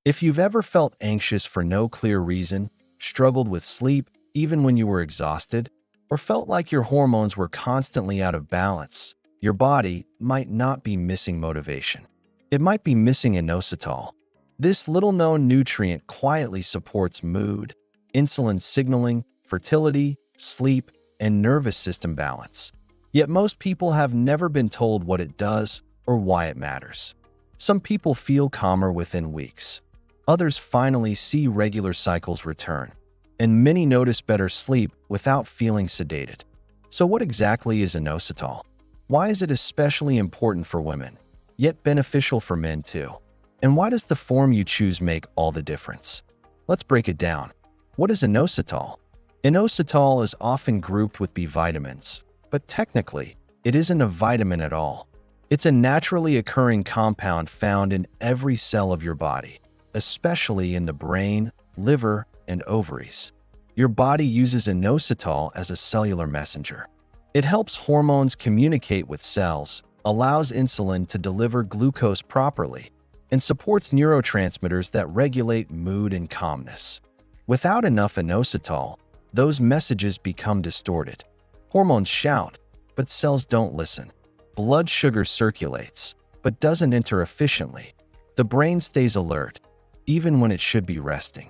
If you've ever felt anxious for no clear reason, struggled with sleep even when you were exhausted, or felt like your hormones were constantly out of balance, your body might not be missing motivation. It might be missing inositol. This little-known nutrient quietly supports mood, insulin signaling, fertility, sleep, and nervous system balance. Yet most people have never been told what it does or why it matters. Some people feel calmer within weeks. Others finally see regular cycles return, and many notice better sleep without feeling sedated. So what exactly is inositol? Why is it especially important for women, yet beneficial for men too? And why does the form you choose make all the difference? Let's break it down. What is inositol? Inositol is often grouped with B vitamins, but technically, it isn't a vitamin at all. It's a naturally occurring compound found in every cell of your body, especially in the brain, liver, and ovaries. Your body uses inositol as a cellular messenger. It helps hormones communicate with cells, allows insulin to deliver glucose properly, and supports neurotransmitters that regulate mood and calmness. Without enough inositol, those messages become distorted. Hormones shout, but cells don't listen. Blood sugar circulates, but doesn't enter efficiently. The brain stays alert, even when it should be resting.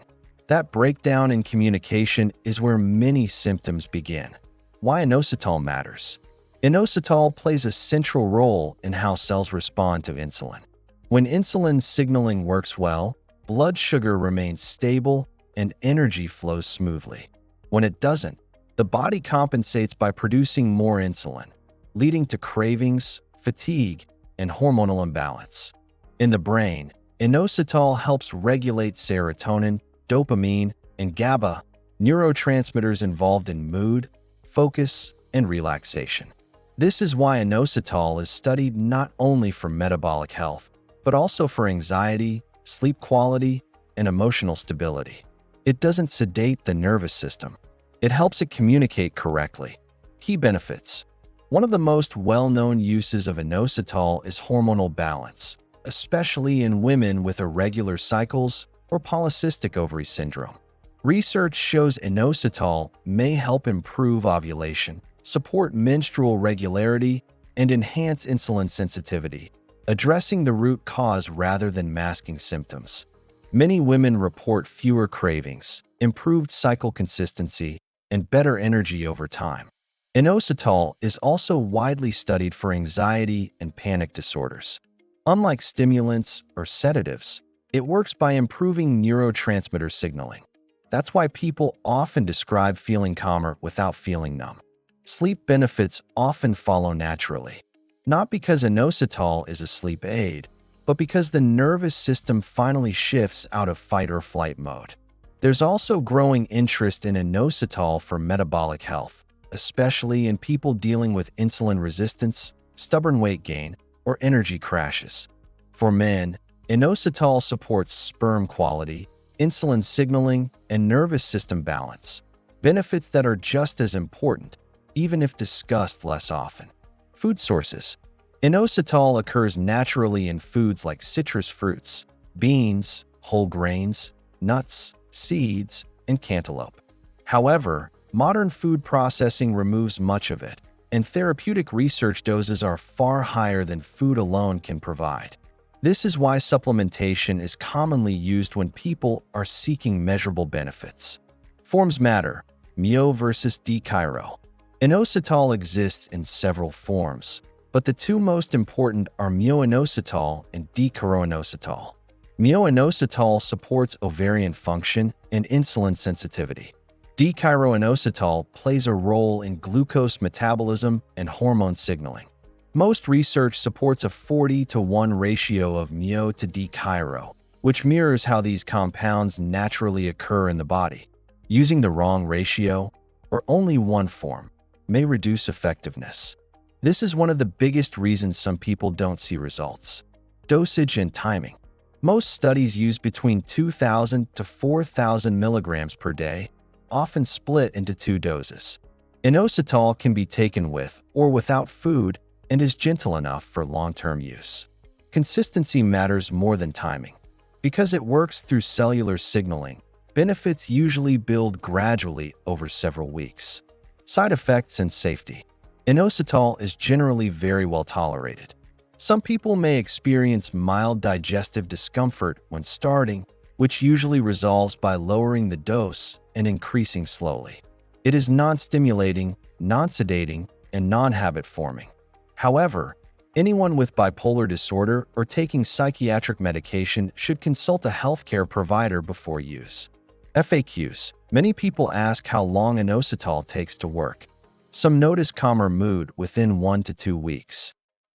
That breakdown in communication is where many symptoms begin. Why inositol matters. Inositol plays a central role in how cells respond to insulin. When insulin signaling works well, blood sugar remains stable and energy flows smoothly. When it doesn't, the body compensates by producing more insulin, leading to cravings, fatigue, and hormonal imbalance. In the brain, inositol helps regulate serotonin, dopamine, and GABA, neurotransmitters involved in mood, focus, and relaxation. This is why inositol is studied not only for metabolic health, but also for anxiety, sleep quality, and emotional stability. It doesn't sedate the nervous system. It helps it communicate correctly. Key benefits. One of the most well-known uses of inositol is hormonal balance, especially in women with irregular cycles or polycystic ovary syndrome. Research shows inositol may help improve ovulation, support menstrual regularity, and enhance insulin sensitivity, addressing the root cause rather than masking symptoms. Many women report fewer cravings, improved cycle consistency, and better energy over time. Inositol is also widely studied for anxiety and panic disorders. Unlike stimulants or sedatives, it works by improving neurotransmitter signaling. That's why people often describe feeling calmer without feeling numb. Sleep benefits often follow naturally, not because inositol is a sleep aid, but because the nervous system finally shifts out of fight or flight mode. There's also growing interest in inositol for metabolic health, especially in people dealing with insulin resistance, stubborn weight gain, or energy crashes. For men, inositol supports sperm quality, insulin signaling, and nervous system balance, benefits that are just as important, even if discussed less often. Food sources. Inositol occurs naturally in foods like citrus fruits, beans, whole grains, nuts, seeds, and cantaloupe. However, modern food processing removes much of it, and therapeutic research doses are far higher than food alone can provide. This is why supplementation is commonly used when people are seeking measurable benefits. Forms matter. Myo versus D-chiro. Inositol exists in several forms, but the two most important are myo-inositol and D-chiroinositol. Myo-inositol supports ovarian function and insulin sensitivity. D-chiroinositol plays a role in glucose metabolism and hormone signaling. Most research supports a 40-to-1 ratio of myo to D-chiro, which mirrors how these compounds naturally occur in the body. Using the wrong ratio, or only one form, may reduce effectiveness. This is one of the biggest reasons some people don't see results. Dosage and timing. Most studies use between 2,000 to 4,000 milligrams per day, often split into 2 doses. Inositol can be taken with or without food and is gentle enough for long-term use. Consistency matters more than timing. Because it works through cellular signaling, benefits usually build gradually over several weeks. Side effects and safety. Inositol is generally very well tolerated. Some people may experience mild digestive discomfort when starting, which usually resolves by lowering the dose and increasing slowly. It is non-stimulating, non-sedating, and non-habit forming. However, anyone with bipolar disorder or taking psychiatric medication should consult a healthcare provider before use. FAQs. Many people ask how long inositol takes to work. Some notice calmer mood within 1 to 2 weeks.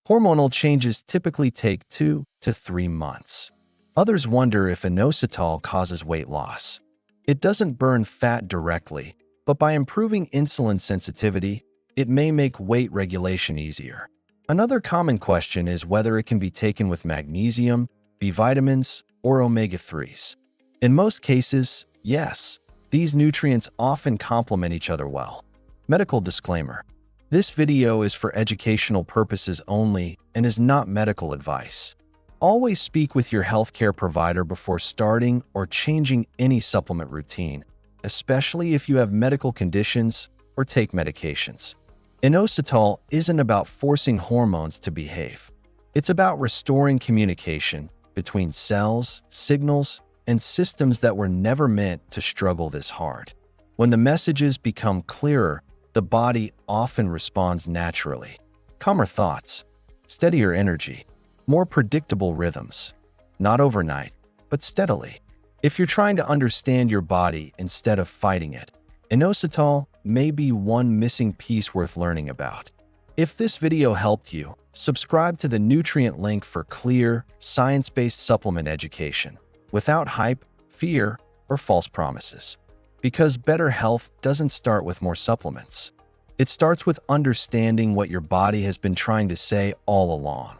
Hormonal changes typically take 2 to 3 months. Others wonder if inositol causes weight loss. It doesn't burn fat directly, but by improving insulin sensitivity, it may make weight regulation easier. Another common question is whether it can be taken with magnesium, B vitamins, or omega-3s. In most cases, yes, these nutrients often complement each other well. Medical disclaimer. This video is for educational purposes only and is not medical advice. Always speak with your healthcare provider before starting or changing any supplement routine, especially if you have medical conditions or take medications. Inositol isn't about forcing hormones to behave. It's about restoring communication between cells, signals, and systems that were never meant to struggle this hard. When the messages become clearer, the body often responds naturally. Calmer thoughts, steadier energy, more predictable rhythms. Not overnight, but steadily. If you're trying to understand your body instead of fighting it, inositol may be one missing piece worth learning about. If this video helped you, subscribe to the nutrient link for clear, science-based supplement education, without hype, fear, or false promises. Because better health doesn't start with more supplements. It starts with understanding what your body has been trying to say all along.